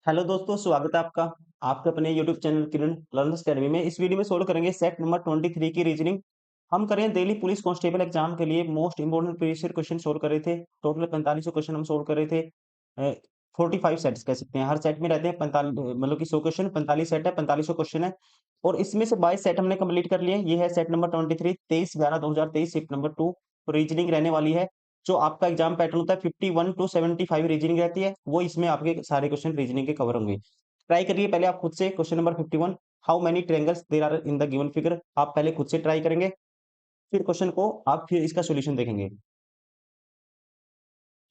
Hello दोस्तों, स्वागत है आपका आपके अपने यूट्यूब चैनल किरण लर्नर्स अकेडमी में। इस वीडियो में सोल्व करेंगे सेट नंबर 23 की रीजनिंग। हम करें दिल्ली पुलिस कांस्टेबल एग्जाम के लिए most important previous year question solve कर रहे थे। टोटल 45 क्वेश्चन हम सोल्व कर रहे थे। 45 सेट्स कह सकते हैं, हर सेट में रहते हैं 45, मतलब कि 100 क्वेश्चन, 45 सेट है, 4500 क्वेश्चन है। और इसमें से 22 सेट हमने कंप्लीट कर लिए। ये है set number 23, 23/11/2023, shift number 2। Reasoning रहने वाली है। जो आपका एग्जाम पैटर्न होता है 51 टू 75 रीजनिंग रहती है, वो इसमें आपके सारे क्वेश्चन रीजनिंग के कवर होंगे। ट्राई करिए पहले आप खुद से। Question number 51, how many triangles there are in the given figure. आप पहले खुद से ट्राई करेंगे, फिर क्वेश्चन को आप फिर इसका सॉल्यूशन देखेंगे।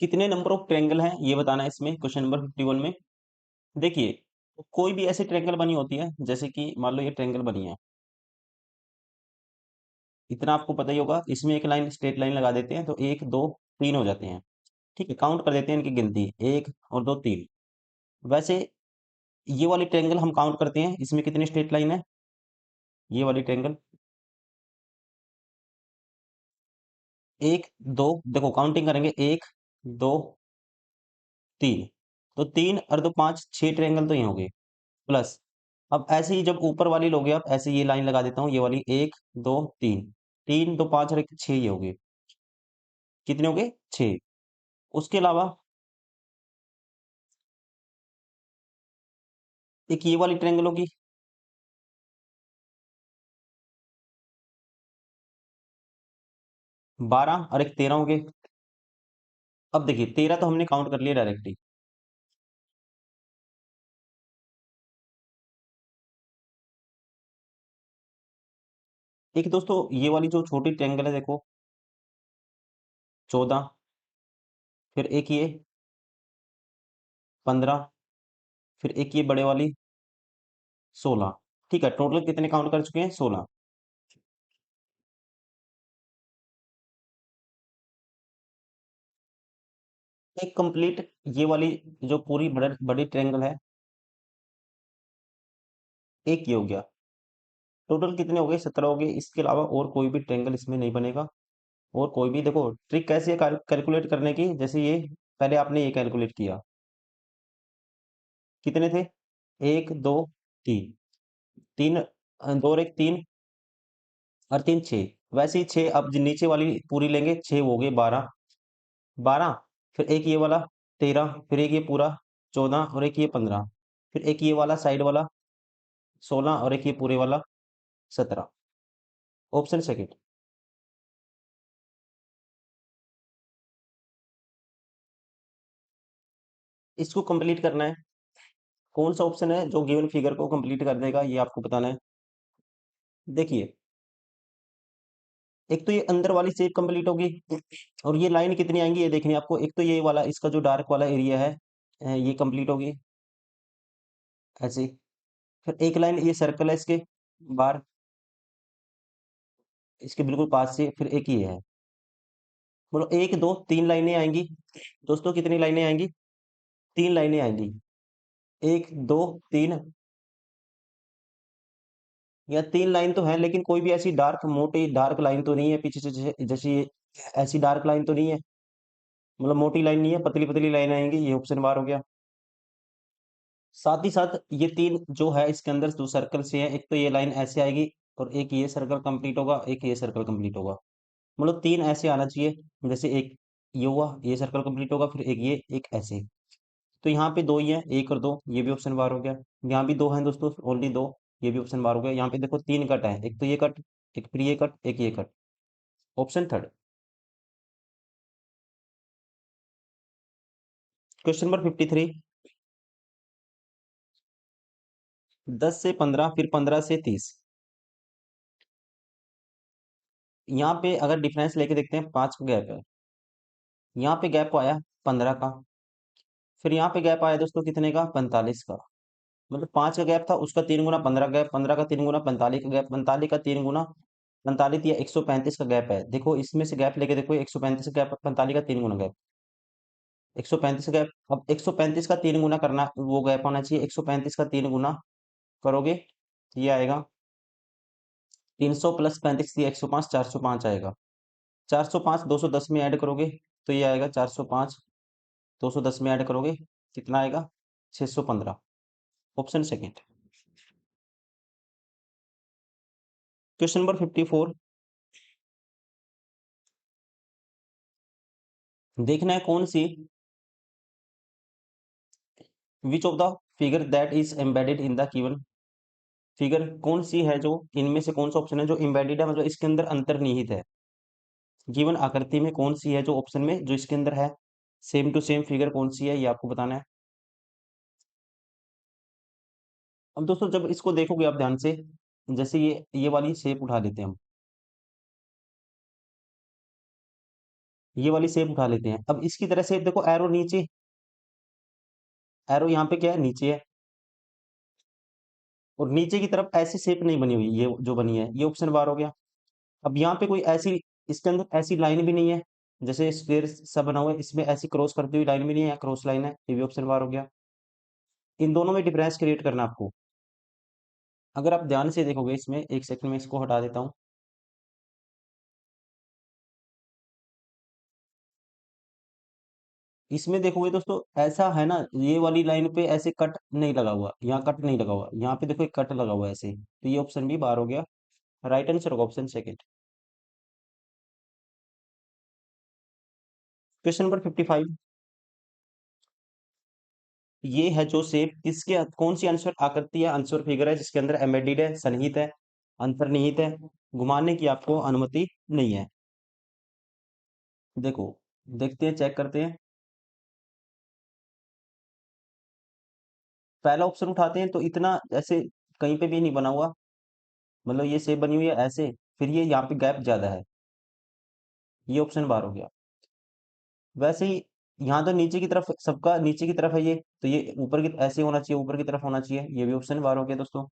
कितने नंबर ऑफ ट्रायंगल हैं ये बताना है इसमें क्वेश्चन नंबर 51 में। देखिए, कोई भी ऐसी ट्रायंगल बनी होती है, जैसे कि मान लो ये ट्रायंगल बनी है, इतना आपको पता ही होगा। इसमें एक लाइन स्ट्रेट लाइन लगा देते हैं तो एक दो तीन हो जाते हैं। ठीक है, काउंट कर देते हैं इनकी गिनती, एक और दो तीन। वैसे ये वाली ट्रायंगल हम काउंट करते हैं, इसमें कितनी स्ट्रेट लाइन है। ये वाली ट्रायंगल एक दो, देखो काउंटिंग करेंगे, एक दो तीन। तो तीन और दो पांच, छह ट्रायंगल तो ये हो गए प्लस। अब ऐसे ही जब ऊपर वाली लोगे, अब ऐसे ये लाइन लगा देता हूँ, ये वाली एक दो तीन। तीन दो पांच और एक छह, ये हो गए। कितने हो गए? छह। उसके अलावा एक ये वाली ट्रायंगल होगी, 12 और एक 13 हो गए। अब देखिए 13 तो हमने काउंट कर लिया डायरेक्टली। एक दोस्तों ये वाली जो छोटी ट्रायंगल है, देखो 14, फिर एक ये 15, फिर एक ये बड़े वाली 16। ठीक है, टोटल कितने काउंट कर चुके हैं? 16। एक कंप्लीट ये वाली जो पूरी बड़ी बड़ी ट्रायंगल है, एक ये हो गया। टोटल कितने हो गए? 17 हो गए। इसके अलावा और कोई भी ट्रायंगल इसमें नहीं बनेगा। और कोई भी, देखो ट्रिक कैसी है कैलकुलेट करने की, जैसे ये पहले आपने ये कैलकुलेट किया, कितने थे? एक दो तीन। तीन दो और एक तीन, और तीन छः। वैसे ही छः, अब जो नीचे वाली पूरी लेंगे, छः हो गए 12। 12, फिर एक ये वाला 13, फिर एक ये पूरा 14 और एक ये 15, फिर एक ये वाला साइड वाला 16 और एक ये पूरे वाला 17। Option second. इसको कंप्लीट करना है। कौन सा ऑप्शन है जो गिवन फिगर को कंप्लीट कर देगा, ये आपको बताना है। देखिए, एक तो ये अंदर वाली शेप कंप्लीट होगी, और ये लाइन कितनी आएंगी ये देखनी है आपको। एक तो ये वाला, इसका जो डार्क वाला एरिया है, ये कंप्लीट होगी ऐसे ही। फिर एक लाइन ये सर्कल है इसके बाहर, इसके बिल्कुल पास से, फिर एक ये है। बोलो एक दो तीन लाइनें आएंगी। दोस्तों कितनी लाइनें आएंगी? तीन लाइनें आएंगी। एक दो तीन, या तीन लाइन तो है, लेकिन कोई भी ऐसी डार्क मोटी डार्क लाइन तो नहीं है पीछे से, जैसे जैसे ये ऐसी डार्क लाइन तो नहीं है। मतलब मोटी लाइन नहीं है, पतली पतली लाइन आएंगी। ये ऑप्शन बार हो गया। साथ ही साथ ये तीन जो है इसके अंदर जो सर्कल से है, एक तो ये लाइन ऐसे आएगी, और एक ये सर्कल कंप्लीट होगा, एक ये सर्कल कंप्लीट होगा। मतलब तीन ऐसे आना चाहिए, जैसे एक ये हुआ, ये सर्कल कंप्लीट होगा, फिर एक ये, एक ऐसे। तो यहाँ पे दो ही है, एक और दो, ये भी ऑप्शन बार हो गया। यहाँ भी दो हैं दोस्तों, ओनली दो, ये भी ऑप्शन बार हो गया। यहाँ पे देखो तीन कट है, एक तो ये कट, एक फिर ये कट, एक ये cut. Option third. Question number 53, 10 से 15, फिर 15 से 30। यहाँ पे अगर डिफरेंस लेके देखते हैं, 5 का गैप है। यहाँ पे गैप आया 15 का, फिर यहाँ पे गैप आया दोस्तों कितने का? 45 का। मतलब 5 का गैप था, उसका 3 गुना 15 गैप, 15 का 3 गुना 45 का गैप, 45 का 3 गुना 45 या 135 का गैप है। देखो इसमें से गैप लेके देखो, 135 का गैप, 45 का 3 गुना गैप, 135 का गैप। अब 135 का 3 गुना करना, वो गैप होना चाहिए। 135 का 3 गुना करोगे तो ये आएगा 300 प्लस 35, ये 105, 405 आएगा। 405 210 में ऐड करोगे तो ये आएगा 405, 210 में ऐड करोगे कितना आएगा? 615। Option second. क्वेश्चन नंबर 54, देखना है कौन सी which of the figure that is embedded in the given figure, कौन सी है जो इनमें से कौन सा ऑप्शन है जो एम्बेडेड है, मतलब इसके अंदर अंतर्निहित है। गिवन आकृति में कौन सी है जो ऑप्शन में जो इसके अंदर है, सेम टू सेम फिगर कौन सी है ये आपको बताना है। अब दोस्तों जब इसको देखोगे आप ध्यान से, जैसे ये वाली शेप उठा लेते हैं हम, ये वाली शेप उठा लेते हैं। अब इसकी तरह से देखो एरो नीचे, एरो यहाँ पे क्या है, नीचे है, और नीचे की तरफ ऐसी शेप नहीं बनी हुई, ये जो बनी है ये ऑप्शन बार हो गया। अब यहाँ पे कोई ऐसी, इसके अंदर ऐसी लाइन भी नहीं है, जैसे स्क्वायर सा बना हुआ है, इसमें ऐसी क्रॉस करती हुई लाइन भी नहीं है, क्रॉस लाइन है, ये भी ऑप्शन बार हो गया। इन दोनों में डिफरेंस क्रिएट करना आपको। अगर आप ध्यान से देखोगे इसमें, एक सेकंड में इसको हटा देता हूँ। इसमें देखोगे दोस्तों ऐसा है ना, ये वाली लाइन पे ऐसे कट नहीं लगा हुआ, यहाँ कट नहीं लगा हुआ, यहाँ पे देखो एक कट लगा हुआ है ऐसे, तो ये ऑप्शन भी बार हो गया। राइट आंसर होगा ऑप्शन सेकंड। क्वेश्चन नंबर 55, ये है जो शेप किसके, कौन सी आंसर आकृति या आंसर फिगर है जिसके अंदर एम्बेडेड है, सन्निहित है, अंतर्निहित है, घुमाने की आपको अनुमति नहीं है। देखो, देखते हैं, चेक करते हैं। पहला ऑप्शन उठाते हैं तो इतना ऐसे कहीं पे भी नहीं बना हुआ, मतलब ये शेप बनी हुई है ऐसे, फिर ये यहाँ पे गैप ज्यादा है, ये ऑप्शन बार हो गया। वैसे ही यहाँ तो नीचे की तरफ, सबका नीचे की तरफ है ये, तो ये ऊपर की ऐसे होना चाहिए, ऊपर की तरफ होना चाहिए, ये भी ऑप्शन बार हो गया दोस्तों।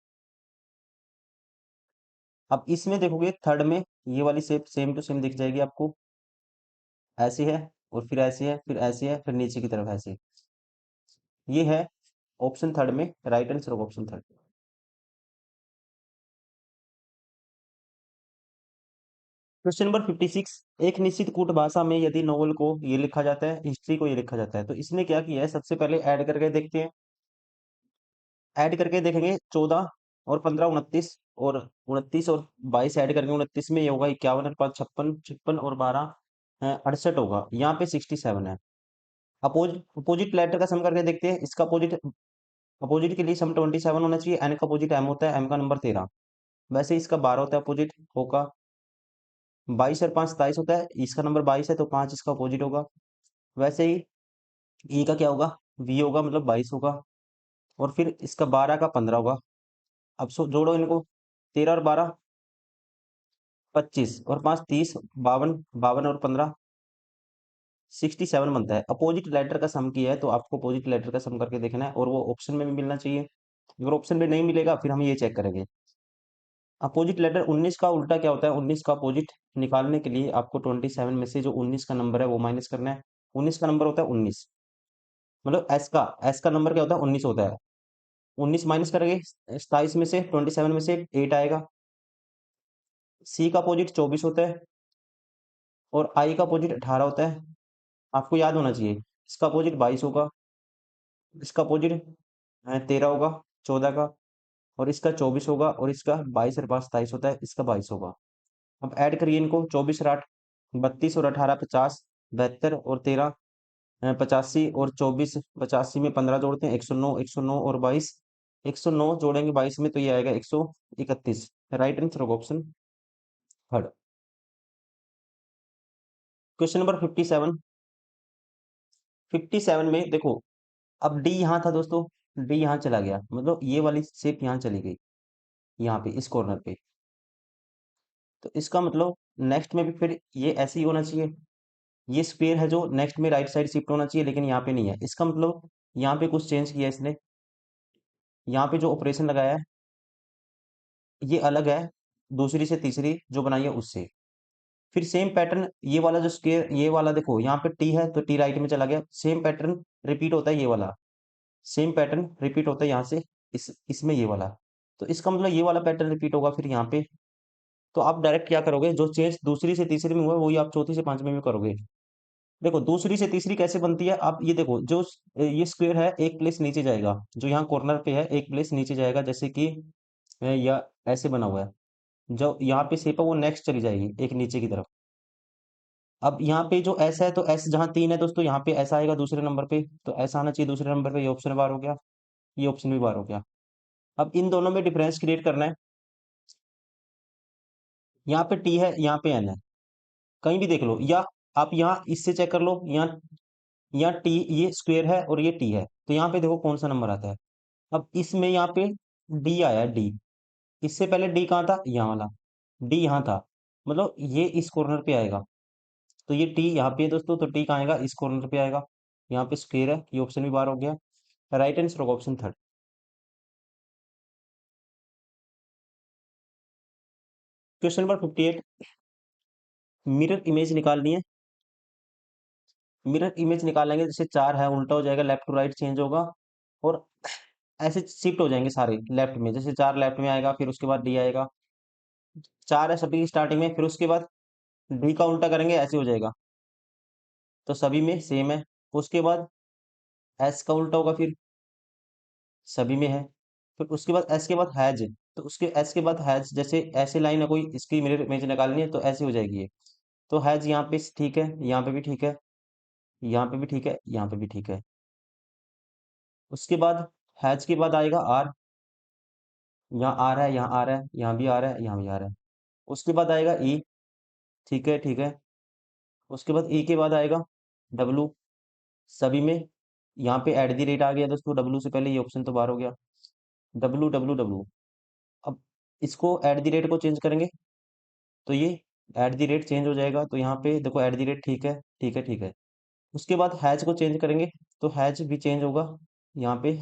अब इसमें देखोगे थर्ड में, ये वाली शेप सेम टू सेम दिख जाएगी आपको, ऐसी है, और फिर ऐसी है, फिर ऐसी है, फिर नीचे की तरफ ऐसे, ये है ऑप्शन थर्ड में राइट आंसर होगा ऑप्शन थर्ड। क्वेश्चन नंबर 56, एक निश्चित कूट भाषा में यदि नोवेल को ये लिखा जाता है, हिस्ट्री को ये लिखा जाता है, तो इसने क्या किया है, सबसे पहले ऐड करके देखते हैं। ऐड करके देखेंगे 14 और 15 29, और 29 और 22 ऐड करके 29 में ये होगा 51 और 5 56, 56 और 12 68 होगा, यहाँ पे 67 है। अपोजिट लेटर का सम करके देखते हैं, इसका अपोजिट, अपोजिट के लिए सम 27 होना चाहिए, एन का अपोजिट एम होता है, एम का नंबर 13, वैसे इसका 12 होता है अपोजिट होगा। 22 और 5 27 होता है, इसका नंबर 22 है तो 5 इसका अपोजिट होगा। वैसे ही ई का क्या होगा, वी होगा, मतलब 22 होगा, और फिर इसका 12 का 15 होगा। अब जोड़ो इनको, 13 और 12 25, और 5 30, 52, 52 और 15 67 बनता है। अपोजिट लेटर का सम किया है तो आपको अपोजिट लेटर का सम करके देखना है, और वो ऑप्शन में भी मिलना चाहिए। अगर ऑप्शन में नहीं मिलेगा फिर हम ये चेक करेंगे। अपोजिट लेटर 19 का उल्टा क्या होता है, 19 का अपोजिट निकालने के लिए आपको 27 में से जो 19 का नंबर है वो माइनस करना है। 19 का नंबर होता है 19, मतलब एस का नंबर क्या होता है, 19 होता है। 19 माइनस करेंगे 27 में से, 27 में से 8 आएगा। सी का अपोजिट 24 होता है, और आई का अपोजिट 18 होता है। आपको याद होना चाहिए, इसका अपोजिट 22 होगा, इसका अपोजिट 13 होगा, 14 का, और इसका 24 होगा, और इसका 22 और 5 27 होता है, इसका 22 होगा। अब ऐड करिए इनको, 24 और 8 32, और 18 50, 72 और 13 85, और 24 85 में 15 जोड़ते हैं 109, 109 और 22, 109 जोड़ेंगे 22 में तो ये आएगा 131। राइट आंसर होगा ऑप्शन थर्ड। क्वेश्चन नंबर 57, 57 में देखो, अब डी यहाँ था दोस्तों, डी यहाँ चला गया, मतलब ये वाली शेप यहाँ चली गई, यहाँ पे इस कॉर्नर पे, तो इसका मतलब नेक्स्ट में भी फिर ये ऐसे ही होना चाहिए। ये स्क्वायर है जो नेक्स्ट में राइट साइड शिफ्ट होना चाहिए, लेकिन यहाँ पे नहीं है, इसका मतलब यहाँ पे कुछ चेंज किया है इसने, यहाँ पे जो ऑपरेशन लगाया है ये अलग है दूसरी से तीसरी जो बनाई है उससे। फिर सेम पैटर्न, ये वाला जो स्क्वायर, ये वाला देखो यहाँ पे टी है तो टी राइट में चला गया, सेम पैटर्न रिपीट होता है, ये वाला सेम पैटर्न रिपीट होता है यहाँ से इसमें ये वाला, तो इसका मतलब ये वाला पैटर्न रिपीट होगा फिर यहाँ पे। तो आप डायरेक्ट क्या करोगे, जो चेंज दूसरी से तीसरी में हुआ है वही आप चौथी से पांचवी में करोगे। देखो दूसरी से तीसरी कैसे बनती है, आप ये देखो, जो ये स्क्वायर है एक प्लेस नीचे जाएगा, जो यहाँ कॉर्नर पे है एक प्लेस नीचे जाएगा, जैसे कि या ऐसे बना हुआ है, जो यहाँ पे शेप है वो नेक्स्ट चली जाएगी एक नीचे की तरफ। अब यहाँ पे जो ऐसा है, तो ऐसे जहाँ 3 है दोस्तों, यहाँ पे ऐसा आएगा दूसरे नंबर पे, तो ऐसा आना चाहिए दूसरे नंबर पे, ये ऑप्शन बार हो गया, ये ऑप्शन भी बार हो गया। अब इन दोनों में डिफरेंस क्रिएट करना है। यहाँ पे टी है, यहाँ पे एन है, कहीं भी देख लो, या आप यहाँ इससे चेक कर लो, यहाँ टी, ये स्क्वायर है और ये टी है, तो यहाँ पे देखो कौन सा नंबर आता है। अब इसमें यहाँ पे डी आया है, डी, इससे पहले डी कहाँ था, यहाँ वाला डी यहाँ था, मतलब ये इस कॉर्नर पे आएगा, तो ये टी यहाँ पे है दोस्तों, तो टी कहाँ आएगा, इस कॉर्नर पे आएगा, यहाँ पे स्क्वायर है, ये ऑप्शन भी बार हो गया। राइट आंसर होगा option third. Question number 58, mirror image निकालनी है। मिरर इमेज निकालेंगे, जैसे 4 है उल्टा हो जाएगा, लेफ्ट टू राइट चेंज होगा, और ऐसे शिफ्ट हो जाएंगे सारे लेफ्ट में, जैसे 4 लेफ्ट में आएगा, फिर उसके बाद डी आएगा, 4 है सभी की स्टार्टिंग में, फिर उसके बाद डी का उल्टा करेंगे ऐसे हो जाएगा, तो सभी में सेम है। उसके बाद एस का उल्टा होगा, फिर सभी में है, फिर उसके बाद एस के बाद हैज, तो उसके एस के बाद हैज, जैसे ऐसे लाइन है कोई, इसकी मिरर इमेज निकालनी है तो ऐसे हो जाएगी ये, तो हैज यहाँ पे ठीक है, यहाँ पे भी ठीक है, यहाँ पे भी ठीक है, यहाँ पे भी ठीक है। उसके बाद हैज के बाद आएगा आर, यहाँ आ रहा है, यहाँ आ रहा है, यहाँ भी आ रहा है, यहाँ भी आ रहा है। उसके बाद आएगा ई, ठीक है ठीक है। उसके बाद ई के बाद आएगा डब्लू, सभी में, यहाँ पे एट दी रेट आ गया दोस्तों, डब्लू से पहले ये ऑप्शन तो बाहर हो गया, डब्लू डब्लू डब्लू। अब इसको एट दी रेट को चेंज करेंगे, तो ये एट दी रेट चेंज हो जाएगा, तो यहाँ पे देखो एट दी रेट ठीक है ठीक है ठीक है। उसके बाद हैज को चेंज करेंगे, तो हैज भी चेंज होगा, यहाँ पे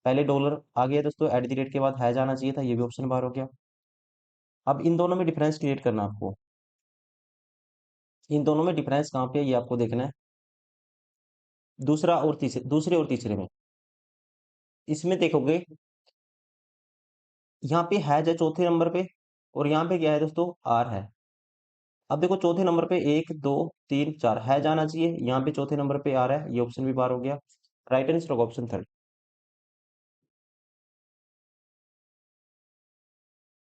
पहले डॉलर आ गया दोस्तों, एट दी रेट के बाद हैज आना चाहिए था, ये भी ऑप्शन बाहर हो गया। अब इन दोनों में डिफरेंस क्रिएट करना आपको, इन दोनों में डिफरेंस कहाँ पे है ये आपको देखना है, दूसरे और तीसरे में। इसमें देखोगे, यहाँ पे हैज है चौथे नंबर पे, और यहाँ पे क्या है दोस्तों, आर है। अब देखो चौथे नंबर पे 1 2 3 4 है जाना चाहिए, यहाँ पे चौथे नंबर पे आ रहा है, ये ऑप्शन भी बार हो गया। राइट आंसर होगा ऑप्शन थर्ड।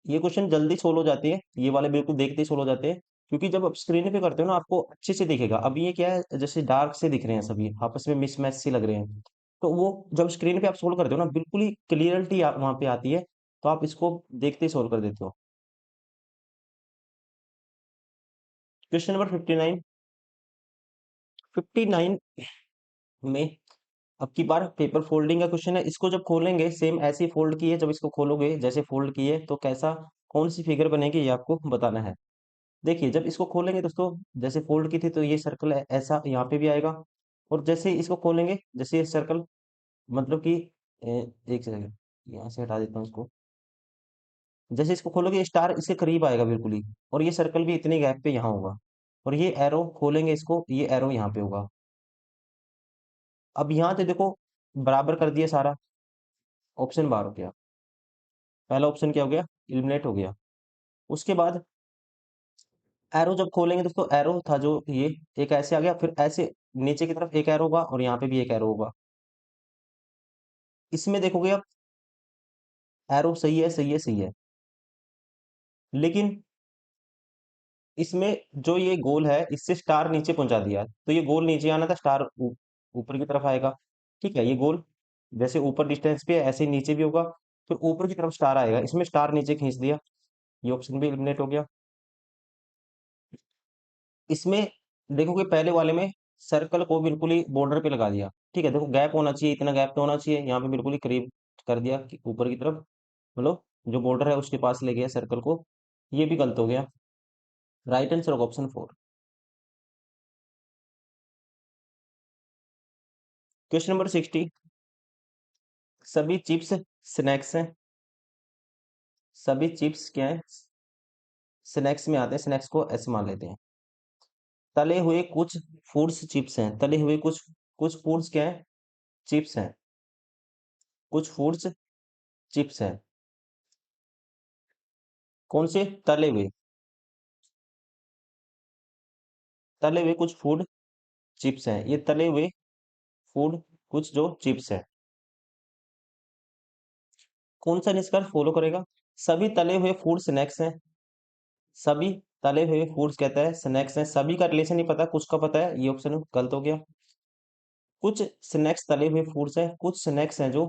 ये क्वेश्चन जल्दी सोल्व हो जाते हैं, ये वाले बिल्कुल देखते ही सोल्व हो जाते हैं, क्योंकि जब आप स्क्रीन पे करते हो ना आपको अच्छे से दिखेगा। अब ये क्या है, जैसे डार्क से दिख रहे हैं सभी, आपस में मिसमैच से लग रहे हैं, तो वो जब स्क्रीन पे आप सोल्व करते हो ना, बिल्कुल ही क्लियरिटी वहां पे आती है, तो आप इसको देखते ही सोल्व कर देते हो। क्वेश्चन नंबर 59, 59 में अब की बार पेपर फोल्डिंग का क्वेश्चन है। इसको जब खोलेंगे सेम ऐसे ही फोल्ड किए, जब इसको खोलोगे जैसे फोल्ड किए तो कैसा, कौन सी फिगर बनेगी ये आपको बताना है। देखिए जब इसको खोलेंगे दोस्तों, जैसे फोल्ड की थी तो ये सर्कल ऐसा यहाँ पे भी आएगा, और जैसे इसको खोलेंगे, जैसे ये सर्कल, मतलब कि एक सेकंड, यहाँ से हटा देता हूँ इसको। जैसे इसको खोलोगे स्टार इसके करीब आएगा बिल्कुल ही, और ये सर्कल भी इतने गैप पे यहाँ होगा, और ये एरो खोलेंगे इसको, ये एरो यहाँ पे होगा। अब यहाँ से देखो बराबर कर दिया सारा, ऑप्शन बार हो गया, पहला ऑप्शन क्या हो गया, इलिमिनेट हो गया। उसके बाद एरो जब खोलेंगे दोस्तों, एरो था जो ये एक ऐसे आ गया, फिर ऐसे नीचे की तरफ एक एरो होगा, और यहाँ पे भी एक एरो होगा। इसमें देखोगे आप, एरो सही है सही है सही है, लेकिन इसमें जो ये गोल है इससे स्टार नीचे पहुंचा दिया, तो ये गोल नीचे आना था, स्टार ऊपर की तरफ आएगा। ठीक है, ये गोल जैसे ऊपर डिस्टेंस पे है ऐसे ही नीचे भी होगा, फिर ऊपर की तरफ स्टार आएगा, इसमें स्टार नीचे खींच दिया, ये ऑप्शन भी एलिमिनेट हो गया। इसमें देखोगे पहले वाले में सर्कल को बिल्कुल ही बॉर्डर पे लगा दिया। ठीक है, देखो गैप होना चाहिए, इतना गैप तो होना चाहिए, यहाँ पे बिल्कुल ही करीब कर दिया ऊपर की तरफ, मतलब जो बॉर्डर है उसके पास ले गया सर्कल को, ये भी गलत हो गया। राइट आंसर होगा ऑप्शन फोर। क्वेश्चन नंबर 60, सभी चिप्स स्नैक्स हैं, सभी चिप्स क्या है, स्नैक्स में आते हैं, स्नैक्स को ऐसे मान लेते हैं। तले हुए कुछ फूड्स चिप्स हैं, तले हुए कुछ कुछ फूड्स क्या है, चिप्स हैं, कुछ फूड्स चिप्स हैं, कौन से, तले हुए, तले हुए कुछ फूड चिप्स हैं, ये तले हुए फूड कुछ जो चिप्स है। कौन सा निष्कर्ष फॉलो करेगा? सभी तले हुए फूड स्नैक्स हैं। सभी तले हुए फूड्स कहता है स्नैक्स हैं, सभी का रिलेशन नहीं पता, कुछ का पता है, ये ऑप्शन गलत हो गया। कुछ स्नैक्स तले हुए फूड्स हैं, कुछ स्नैक्स हैं जो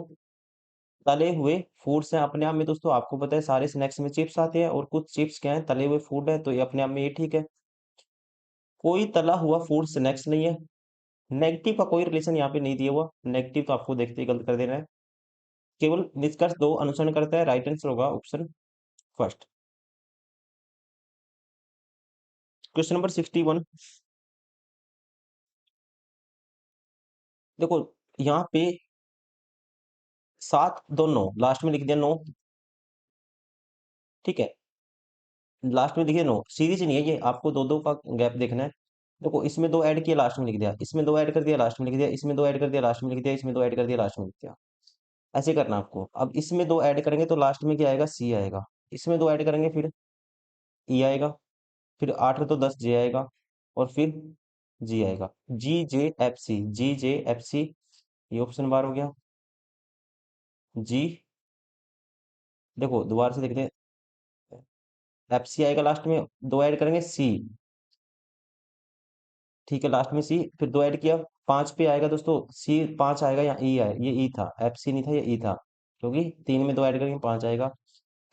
तले हुए फूड्स हैं। अपने आप में दोस्तों आपको पता है सारे स्नैक्स में चिप्स आते हैं, और कुछ चिप्स क्या है, तले हुए फूड है, तो ये अपने आप में ये ठीक है। कोई तला हुआ फूड स्नैक्स नहीं है। नेगेटिव का कोई रिलेशन यहाँ पे नहीं दिया हुआ, नेगेटिव तो आपको देखते ही गलत कर देना है। केवल निष्कर्ष दो अनुसरण करता है, राइट आंसर होगा ऑप्शन फर्स्ट। Question number 61। देखो यहाँ पे 7 2 9 लास्ट में लिख दिया 9, ठीक है। लास्ट में देखिए 9 सीरीज नहीं है ये, आपको दो दो का गैप देखना है। देखो इसमें दो ऐड किया लास्ट में लिख दिया, इसमें दो ऐड कर दिया लास्ट में लिख दिया, इसमें दो ऐड कर दिया लास्ट में लिख दिया, इसमें दो ऐड कर दिया लास्ट में लिख दिया। ऐसे करना आपको। अब इसमें दो ऐड करेंगे तो लास्ट में क्या आएगा, सी आएगा। इसमें दो ऐड करेंगे फिर ई आएगा, फिर 8 तो 10 जे आएगा, और फिर जी आएगा। जी जे एफ सी, जी जे एफ सी, ये ऑप्शन बार हो गया। जी, देखो दोबारा से देखते हैं, एफ सी आएगा लास्ट में, दो ऐड करेंगे सी, ठीक है, लास्ट में सी, फिर दो ऐड किया 5 पे आएगा दोस्तों, सी 5 आएगा या ई आए, ये ई था, एफ सी नहीं था, ये ई था, क्योंकि 3 में दो ऐड करेंगे 5 आएगा।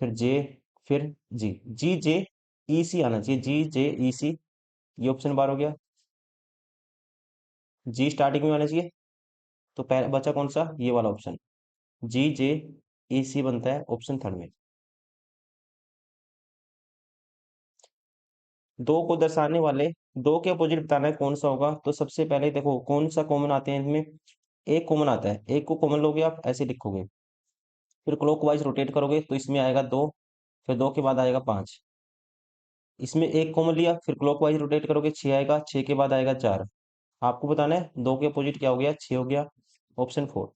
फिर जे, फिर जी, जी जे ई सी आना चाहिए, जी जे ई सी, ये ऑप्शन बार हो गया। जी स्टार्टिंग में आना चाहिए, तो पहला बचा कौन सा, ये वाला ऑप्शन, जी जे ई सी बनता है ऑप्शन थर्ड में। दो को दर्शाने वाले, दो के अपोजिट बताना है कौन सा होगा, तो सबसे पहले देखो कौन सा कॉमन आते हैं इनमें। एक कॉमन आता है, एक को कॉमन लोगे आप ऐसे लिखोगे, फिर क्लॉकवाइज रोटेट करोगे तो इसमें आएगा 2, फिर 2 के बाद आएगा 5। इसमें एक कॉमन लिया, फिर क्लॉकवाइज रोटेट करोगे 6 आएगा, 6 के बाद आएगा 4। आपको बताना है 2 के अपोजिट क्या हो गया, 6 हो गया, option 4।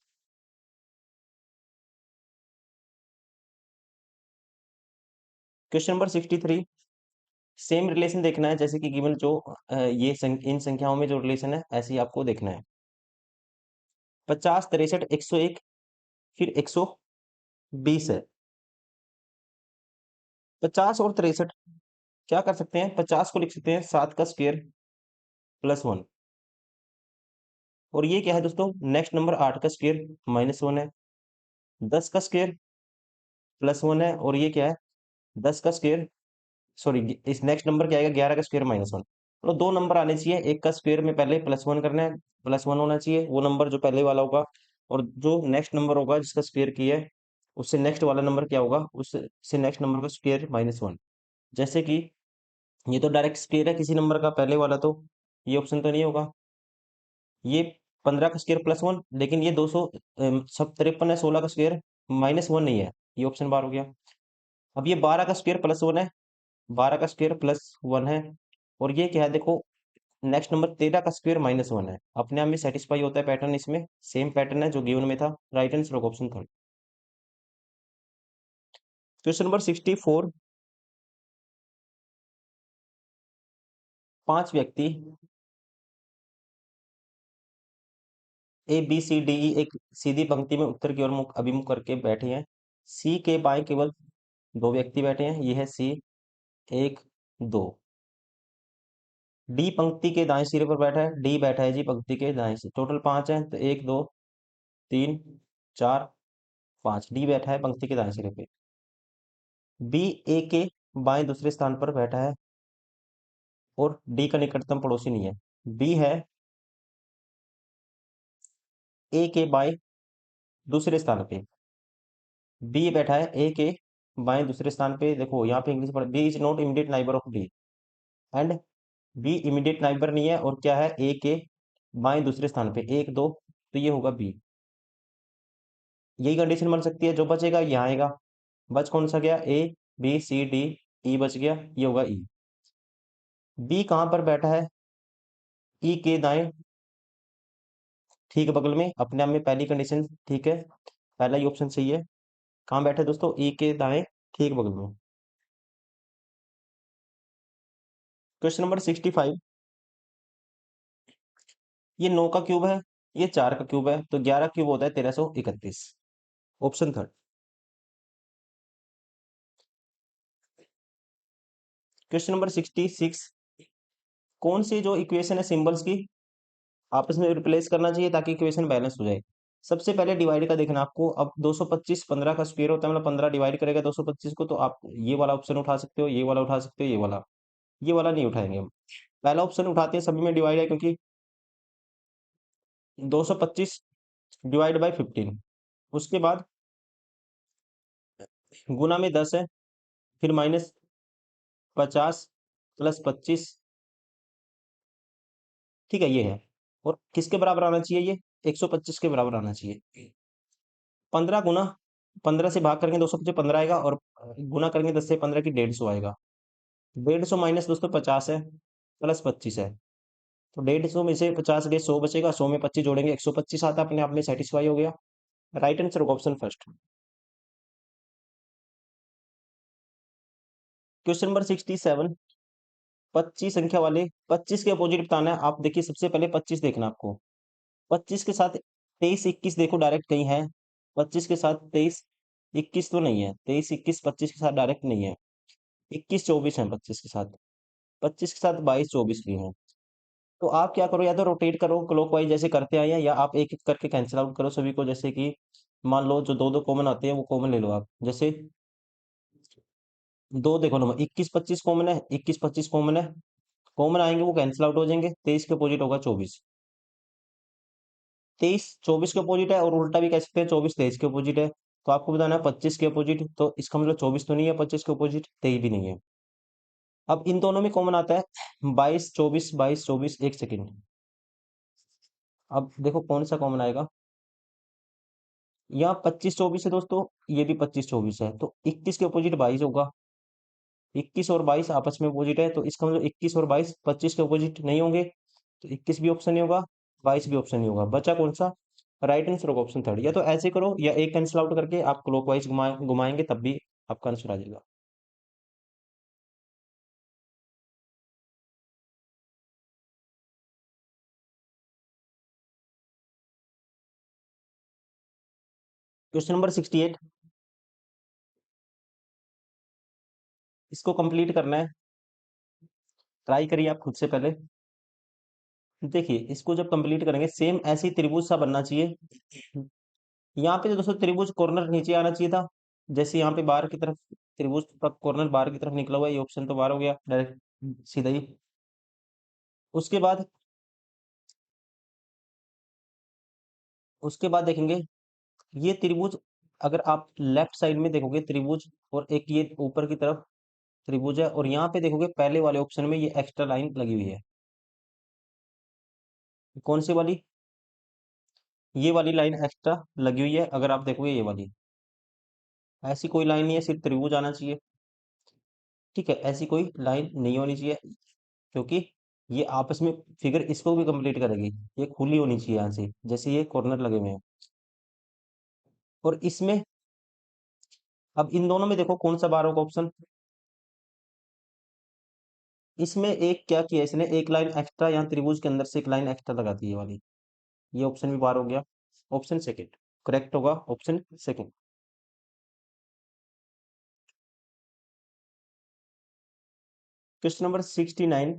Question number 63। Same relation देखना है जैसे कि गिवन जो इन संख्याओं में जो रिलेशन है ऐसे ही आपको देखना है। 50 63 101, फिर 120 है। 50 और 63 क्या कर सकते हैं, 50 को लिख सकते हैं 7 का स्क्वायर प्लस 1, और ये क्या है दोस्तों, नेक्स्ट नंबर 8 का स्क्वायर माइनस 1 है। 10 का स्क्वायर प्लस 1 है, और ये क्या है, 10 का स्क्वायर, सॉरी इस नेक्स्ट नंबर क्या आएगा, 11 का स्क्वायर माइनस 1। तो दो नंबर आने चाहिए, एक का स्क्वायर में पहले प्लस 1 करना है, प्लस 1 होना चाहिए वो नंबर जो पहले वाला होगा, और जो नेक्स्ट नंबर होगा जिसका स्क्वायर किया है उससे नेक्स्ट वाला नंबर क्या होगा, उससे नेक्स्ट नंबर का स्क्वायर माइनस 1। जैसे कि ये तो डायरेक्ट स्क्वायर है किसी नंबर का पहले वाला, तो ये ऑप्शन तो नहीं होगा। ये 15 का स्क्वायर प्लस 1, लेकिन ये 200 सब 53 है, 16 का स्क्वायर माइनस 1 नहीं है, ये ऑप्शन बार हो गया। अब ये 12 का स्क्वायर प्लस 1 है, 12 का स्क्वायर प्लस 1 है, और ये क्या है देखो, नेक्स्ट नंबर 13 का स्क्वायर माइनस 1 है। अपने आप में सेटिस्फाई होता है पैटर्न, इसमें सेम पैटर्न है जो गिवन में था, राइट आंसर होगा ऑप्शन थर्ड। Question number 64। पांच व्यक्ति A B C D E एक सीधी पंक्ति में उत्तर की ओर मुख अभिमुख करके बैठे हैं। सी के बाएं केवल दो व्यक्ति बैठे हैं, ये है सी, एक, दो। डी पंक्ति के दाएं सिरे पर बैठा है, डी बैठा है जी पंक्ति के दाएं सिरे, टोटल पांच है, तो एक दो तीन चार पांच, डी बैठा है पंक्ति के दाएं सिरे पे। बी ए के बाएं दूसरे स्थान पर बैठा है, और डी का निकटतम पड़ोसी नहीं है। बी है ए के बाएं दूसरे स्थान पे, बी बैठा है ए के बाएं दूसरे स्थान पे। देखो यहाँ पे इंग्लिश पढ़, B is not immediate neighbour of D, and B immediate neighbour नहीं है, और क्या है, ए के बाएं दूसरे स्थान पे, एक दो, तो ये होगा बी। यही कंडीशन बन सकती है, जो बचेगा यहाँ आएगा। बच कौन सा गया, ए बी सी डी, ई बच गया, ये होगा ई। बी कहाँ पर बैठा है, ई के दाएं ठीक बगल में, अपने आप में पहली कंडीशन ठीक है, पहला ही ऑप्शन सही है। कहाँ बैठे दोस्तों, ई के दाएं ठीक बगल में। Question number 65। ये 9 का क्यूब है, ये 4 का क्यूब है, तो 11 क्यूब होता है 1331। Option third. Question number 66। कौन सी जो इक्वेशन है सिंबल्स की आपस में रिप्लेस करना चाहिए ताकि इक्वेशन बैलेंस हो जाए। सबसे पहले डिवाइड का देखना आपको। अब 225 15 का स्क्वायर होता है, मतलब 15 डिवाइड करेगा 225 को, तो आप ये वाला ऑप्शन उठा सकते हो, ये वाला उठा सकते हो, ये वाला नहीं उठाएंगे हम। पहला ऑप्शन उठाते हैं, सभी में डिवाइड है क्योंकि 225 डिवाइड बाई 15। उसके बाद गुना में 10 है, फिर माइनस 50 प्लस 25। ठीक है, ये है। और किसके बराबर आना चाहिए ये? 125 के बराबर आना चाहिए। 15 गुना 15 से भाग करेंगे 225 15 आएगा, और गुना करेंगे 10 से 15 की 150 आएगा। 150 माइनस दोस्तों 50 है, प्लस 25 है। तो 150 में से 50 गए 100 बचेगा, 100 में 25 जोड़ेंगे 125 आता है, अपने आप में सेटिस्फाई हो गया। राइट आंसर होगा ऑप्शन फर्स्ट। Question number 67। 25 संख्या वाले 25 के अपोजिट बताना है। आप देखिए, सबसे पहले 25 देखना आपको। 25 के साथ 23 21 देखो डायरेक्ट कहीं है? 25 के साथ 23 21 तो नहीं है, 23 21 25 के साथ डायरेक्ट नहीं है। 21 24 है 25 के साथ, 25 के साथ 22 24 भी है। तो आप क्या करो, या तो रोटेट करो क्लॉकवाइज जैसे करते आए हैं, या आप एक एक करके कैंसिल आउट करो सभी को। जैसे कि मान लो जो दो दो कॉमन आते हैं वो कॉमन ले लो आप। जैसे दो देखो नंबर 21 25 कॉमन है, 21 25 कॉमन है, कॉमन आएंगे वो कैंसिल आउट हो जाएंगे। 23 के अपोजिट होगा 24। 23 24 के अपोजिट है, और उल्टा भी कह सकते हैं 24 23 के अपोजिट है। तो आपको बताना है 25 के अपोजिट, तो इसका मतलब 24 तो नहीं है, 25 के अपोजिट 23 भी नहीं है। अब इन दोनों में कॉमन आता है 22 24 22 24। एक सेकेंड, अब देखो कौन सा कॉमन आएगा। यहाँ 25 24 है दोस्तों, ये भी 25 24 है, तो 21 के अपोजिट 22 होगा। 21 और 22 आपस में अपोजिट है, तो इसका मतलब 21 और 22 25 के अपोजिट नहीं होंगे, तो 21 भी ऑप्शन नहीं होगा, 22 भी ऑप्शन नहीं होगा। बचा कौन सा? राइट आंसर होगा ऑप्शन थर्ड। या तो ऐसे करो, या एक कैंसिल आउट करके आप क्लॉकवाइज घुमाएंगे तब भी आपका आंसर आ जाएगा। Question number 68। इसको कंप्लीट करना है, ट्राई करिए आप खुद से पहले। देखिए, इसको जब कंप्लीट करेंगे सेम ऐसे ही त्रिभुज सा बनना चाहिए। यहाँ पे जो दोस्तों त्रिभुज कॉर्नर नीचे आना चाहिए था, जैसे यहाँ पे बाहर की तरफ त्रिभुज का कॉर्नर बाहर की तरफ निकला हुआ है, ये ऑप्शन तो बाहर हो गया डायरेक्ट सीधा ही। उसके बाद देखेंगे ये त्रिभुज। अगर आप लेफ्ट साइड में देखोगे त्रिभुज, और एक ये ऊपर की तरफ त्रिभुज है, और यहाँ पे देखोगे पहले वाले ऑप्शन में ये एक्स्ट्रा लाइन लगी हुई है। कौन सी वाली? ये वाली लाइन एक्स्ट्रा लगी हुई है, अगर आप देखोगे ये वाली। ऐसी कोई लाइन नहीं है, सिर्फ त्रिभुज आना चाहिए। ठीक है, ऐसी कोई लाइन नहीं होनी चाहिए, क्योंकि ये आपस में फिगर इसको भी कंप्लीट करेगी। ये खुली होनी चाहिए यहाँ से, जैसे ये कॉर्नर लगे हुए हैं। और इसमें अब इन दोनों में देखो कौन सा बार होगा ऑप्शन। इसमें एक क्या किया इसने, एक लाइन एक्स्ट्रा यहाँ त्रिभुज के अंदर से एक लाइन एक्स्ट्रा लगा दी है ये वाली। ये ऑप्शन भी बार हो गया। ऑप्शन सेकंड करेक्ट होगा, option second. Question number 69।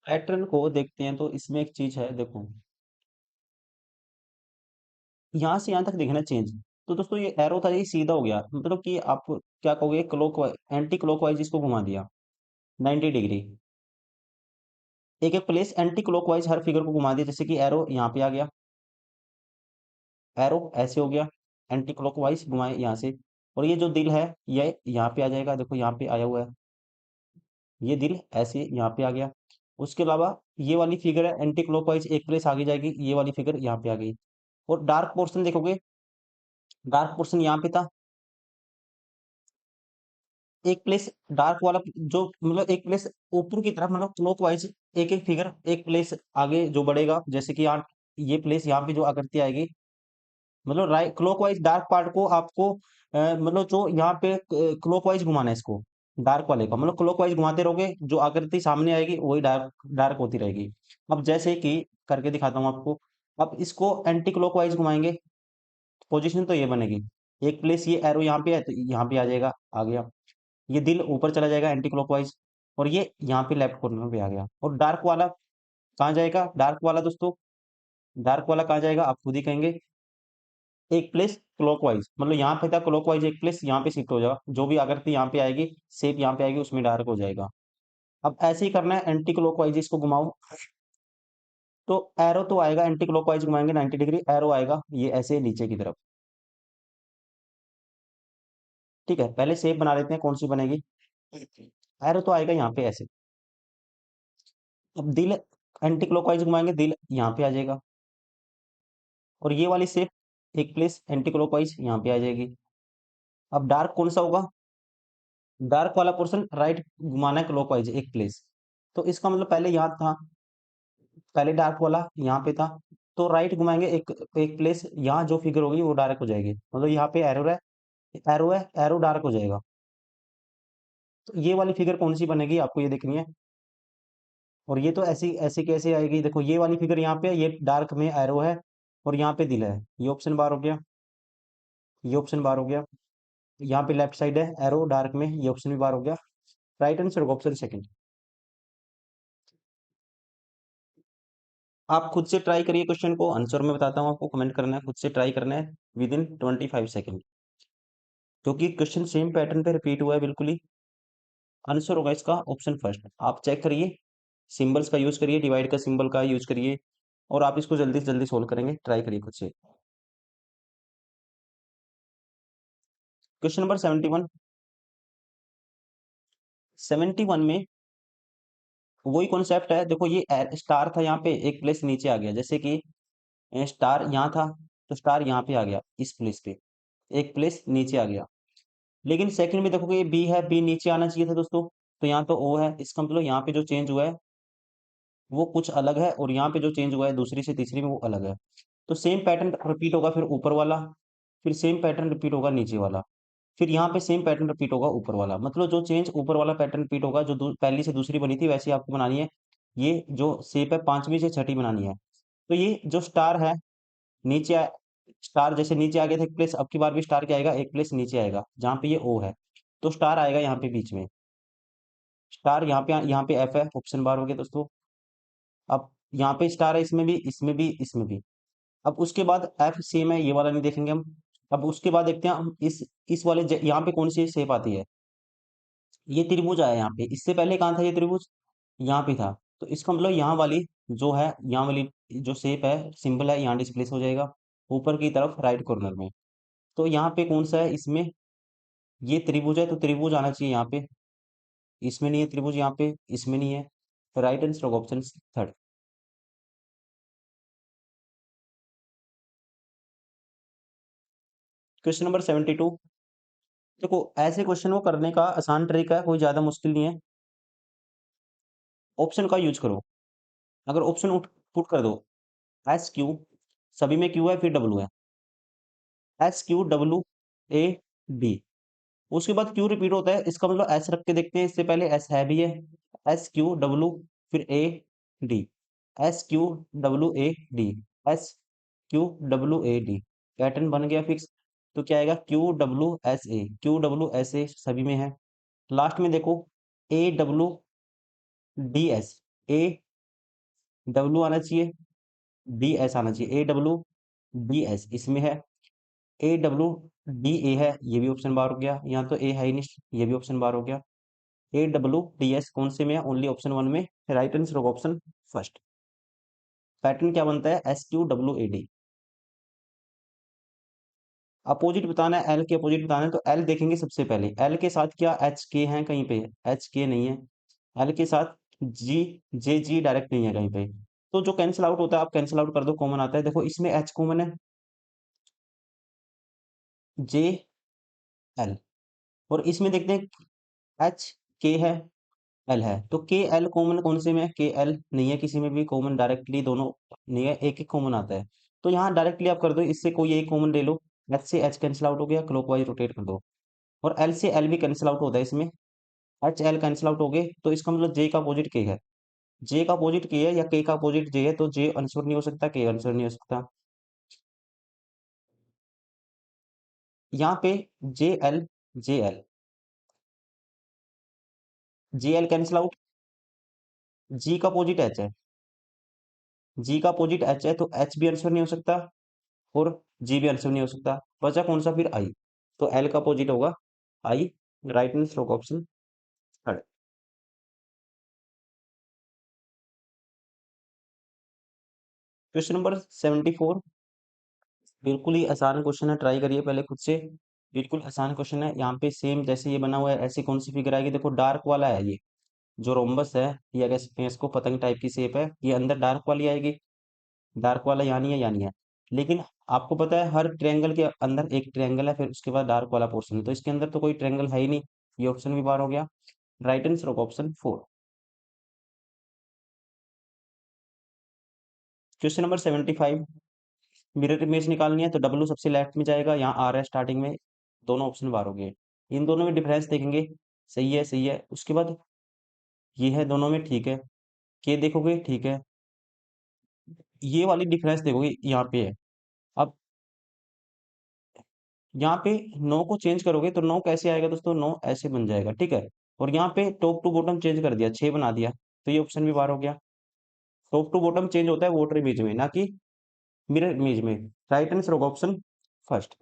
Pattern को देखते हैं, तो इसमें एक चीज है देखो, यहाँ से यहाँ तक देखना चेंज। तो दोस्तों ये एरो था, ये सीधा हो गया, मतलब कि आप क्या कहोगे, क्लॉक एंटी क्लॉकवाइज इसको घुमा दिया 90 डिग्री। एक एक प्लेस एंटी क्लॉकवाइज हर फिगर को घुमा दिया, जैसे कि एरो यहाँ पे आ गया, एरो ऐसे हो गया, एंटी क्लॉकवाइज घुमाए यहाँ से। और ये जो दिल है ये यहाँ पे आ जाएगा, देखो यहाँ पे आया हुआ है, ये दिल ऐसे यहाँ पे आ गया। उसके अलावा ये वाली फिगर है एंटी क्लॉकवाइज, एक प्लेस आगे जाएगी, ये वाली फिगर यहाँ पे आ गई। और डार्क पोर्शन देखोगे, डार्क पोर्शन यहाँ पे था, एक प्लेस डार्क वाला जो मतलब एक प्लेस ऊपर की तरफ, मतलब क्लॉकवाइज एक एक फिगर एक प्लेस आगे जो बढ़ेगा, जैसे कि यहाँ ये प्लेस यहाँ पे जो आकृति आएगी, मतलब राइट क्लॉकवाइज डार्क पार्ट को आपको मतलब जो यहाँ पे क्लॉकवाइज घुमाना है इसको। डार्क वाले का, मतलब क्लॉकवाइज घुमाते रहोगे, जो आकृति सामने आएगी वही डार्क डार्क होती रहेगी। अब जैसे कि करके दिखाता हूँ आपको। अब इसको एंटी क्लॉकवाइज घुमाएंगे, पोजीशन तो ये बनेगी। एक प्लेस ये एरो यहाँ पे है तो यहाँ पे आ जाएगा, आ गया। ये दिल ऊपर चला जाएगा एंटी क्लॉकवाइज, और ये यहाँ पे लेफ्ट कॉर्नर पे आ गया। और डार्क वाला कहाँ जाएगा? डार्क वाला दोस्तों, डार्क वाला कहाँ जाएगा आप खुद ही कहेंगे। एक प्लेस क्लॉकवाइज, मतलब यहाँ पे था क्लॉकवाइज, एक प्लेस यहाँ पे शिफ्ट हो जाएगा, जो भी आकृति यहाँ पे आएगी, शेप यहाँ पे आएगी, उसमें डार्क हो जाएगा। अब ऐसे ही करना है एंटी क्लॉकवाइज, इसको घुमाओ तो एरो तो आएगा, एंटी क्लॉकवाइज घुमाएंगे 90 डिग्री, एरो आएगा ये ऐसे नीचे की तरफ। ठीक है, पहले शेप बना लेते हैं कौन सी बनेगी। एरो तो आएगा यहाँ पे ऐसे। अब दिल एंटी क्लॉकवाइज घुमाएंगे, दिल यहाँ पे आ जाएगा, और ये वाली शेप एक प्लेस एंटी क्लॉकवाइज यहाँ पे आ जाएगी। अब डार्क कौन सा होगा? डार्क वाला पोर्शन राइट घुमाना है क्लॉकवाइज एक प्लेस। तो इसका मतलब पहले यहाँ था, पहले डार्क वाला यहाँ पे था, तो राइट घुमाएंगे एक एक प्लेस, यहाँ जो फिगर होगी वो डार्क हो जाएगी, मतलब यहाँ पे एरो है, एरो है, एरो डार्क हो जाएगा। तो ये वाली फिगर कौन सी बनेगी आपको ये देखनी है। और ये तो ऐसी ऐसे कैसे आएगी, देखो ये वाली फिगर यहाँ पे है, ये डार्क में एरो है, और यहाँ पे दिल है, ये ऑप्शन बार हो गया, ये ऑप्शन बार हो गया। यहाँ पे लेफ्ट साइड है एरो डार्क में, ये ऑप्शन भी बार हो गया। राइट आंसर होगा ऑप्शन सेकंड। आप खुद से ट्राई करिए क्वेश्चन को, आंसर मैं बताता हूँ आपको, कमेंट करना है, खुद से ट्राई करना है विद इन 25 सेकेंड, क्योंकि क्वेश्चन सेम पैटर्न पे रिपीट हुआ है बिल्कुल ही। आंसर होगा इसका ऑप्शन फर्स्ट। आप चेक करिए, सिंबल्स का यूज करिए, डिवाइड का सिंबल का यूज करिए, और आप इसको जल्दी से जल्दी सोल्व करेंगे, ट्राई करिए खुद से। Question number 71। 71 में वही कॉन्सेप्ट है, देखो ये स्टार था यहाँ पे, एक प्लेस नीचे आ गया, जैसे कि स्टार यहाँ था, तो स्टार यहाँ पे आ गया इस प्लेस पे, एक प्लेस नीचे आ गया। लेकिन सेकंड में देखोगे ये बी है, बी नीचे आना चाहिए था दोस्तों, तो यहाँ तो ओ है, इसका मतलब यहाँ पे जो चेंज हुआ है वो कुछ अलग है, और यहाँ पे जो चेंज हुआ है दूसरी से तीसरी में वो अलग है। तो सेम पैटर्न रिपीट होगा, फिर ऊपर वाला, फिर सेम पैटर्न रिपीट होगा नीचे वाला, फिर यहाँ पे सेम पैटर्न रिपीट होगा ऊपर वाला, मतलब जो चेंज ऊपर वाला पैटर्न रिपीट होगा, जो पहली से दूसरी बनी थी वैसे आपको बनानी है। ये जो शेप है पांचवी से छठी बनानी है। तो ये जो स्टार है नीचे स्टार जैसे नीचे आ गया था एक प्लेस, अब की बार भी स्टार क्या आएगा, एक प्लेस नीचे आएगा जहाँ पे ये ओ है, तो स्टार आएगा यहाँ पे बीच में, स्टार यहाँ पे एफ है, ऑप्शन बार हो गया दोस्तों। अब यहाँ पे स्टार है, इसमें भी, इसमें भी, इसमें भी। अब उसके बाद एफ सेम है, ये वाला नहीं देखेंगे हम। अब उसके बाद देखते हैं हम इस वाले यहाँ पे कौन सी शेप आती है। ये त्रिभुज आया यहाँ पे, इससे पहले कहाँ था ये त्रिभुज? यहाँ पे था। तो इसका मतलब यहाँ वाली जो है, यहाँ वाली जो शेप है, सिंबल है, यहाँ डिस्प्लेस हो जाएगा ऊपर की तरफ राइट कॉर्नर में। तो यहाँ पे कौन सा है इसमें? ये त्रिभुज है, तो त्रिभुज आना चाहिए यहाँ पे, इसमें नहीं है त्रिभुज, यहाँ पे इसमें नहीं है। राइट आंसर होगा ऑप्शन थर्ड। Question number 72। देखो ऐसे क्वेश्चन को करने का आसान तरीका है, कोई ज्यादा मुश्किल नहीं है। ऑप्शन का यूज करो। अगर ऑप्शन पुट कर दो, एस क्यू, सभी में क्यू है फिर डब्ल्यू है, S Q W A D, उसके बाद क्यू रिपीट होता है, इसका मतलब एस रख के देखते हैं, इससे पहले एस है भी है, एस क्यू डब्ल्यू फिर A D, S Q W A D, S Q W A D, pattern बन गया फिक्स। तो क्या आएगा? Q W S A, Q W S A सभी में है। लास्ट में देखो A W D S, A W आना चाहिए, डी एस आना चाहिए, ए डब्ल्यू डी एस इसमें है, ए डब्ल्यू डी ए है, ये भी ऑप्शन बार हो गया, यहाँ तो ए है ही नहीं, ये भी ऑप्शन बार हो गया। ए डब्ल्यू डी एस कौन से में है? ओनली ऑप्शन वन में। राइट आंसर होगा ऑप्शन फर्स्ट। पैटर्न क्या बनता है? S Q W A D. Opposite बताना है, एल के अपोजिट बताना है, तो एल देखेंगे सबसे पहले, एल के साथ क्या एच के है कहीं पे? एच के नहीं है। एल के साथ जी, जे जी डायरेक्ट नहीं है कहीं पे, तो जो कैंसिल आउट होता है आप कैंसिल आउट कर दो, कॉमन आता है, देखो इसमें एच कॉमन है, जे एल, और इसमें देखते हैं एच के है, एल है, तो के एल कॉमन कौन से में है? के एल नहीं है किसी में भी कॉमन, डायरेक्टली दोनों नहीं है, एक एक कॉमन आता है। तो यहाँ डायरेक्टली आप कर दो, इससे कोई एक कॉमन ले लो, एच से एच कैंसिल आउट हो गया, क्लॉकवाइज रोटेट कर दो, और एल से एल भी कैंसिल आउट होता है इसमें, एच एल कैंसिल आउट हो गए, तो इसका मतलब जे का अपोजिट के है। जे का अपोजिट के है या के का अपोजिट जे है, तो जे आंसर नहीं हो सकता, के आंसर नहीं हो सकता। यहाँ पे J L, J L, J L cancel out, G का अपोजिट एच है, जी का अपोजिट एच है, तो एच भी आंसर नहीं हो सकता और जी भी आंसर नहीं हो सकता। बचा कौन सा फिर, आई। तो एल का अपोजिट होगा आई, राइट आंसर होगा ऑप्शन थर्ड। क्वेश्चन नंबर 74, बिल्कुल ही आसान क्वेश्चन है, ट्राई करिए पहले खुद से। बिल्कुल आसान क्वेश्चन है। यहाँ पे सेम जैसे ये बना हुआ है, ऐसी कौन सी फिगर आएगी, देखो डार्क वाला है ये, जो रोम्बस है, या कह सकते हैं इसको पतंग टाइप की शेप है, ये अंदर डार्क वाली आएगी। डार्क वाला यानी है, यानी है। लेकिन आपको पता है हर ट्रायंगल के अंदर एक ट्रायंगल है, फिर उसके बाद डार्क वाला पोर्शन है, तो इसके अंदर तो कोई ट्रायंगल है ही नहीं। ये ऑप्शन भी बार हो गया। राइट आंसर होगा option four. Question number 75, mirror image निकालनी है, तो डब्लू सबसे लेफ्ट में जाएगा, यहाँ आ रहा है स्टार्टिंग में, दोनों ऑप्शन बार हो गए। इन दोनों में डिफरेंस देखेंगे, सही है, सही है। उसके बाद ये है, दोनों में ठीक है, के देखोगे ठीक है, ये वाली डिफरेंस देखोगे यहाँ पे है। अब यहाँ पे नो को चेंज करोगे तो नो कैसे आएगा दोस्तों, नो ऐसे बन जाएगा, ठीक है। और यहाँ पे टॉप टू बॉटम चेंज कर दिया, 6 बना दिया, तो ये ऑप्शन भी बार हो गया। टॉप टू बॉटम चेंज होता है वाटर इमेज में, ना कि मिरर इमेज में। राइट आंसर होगा ऑप्शन फर्स्ट।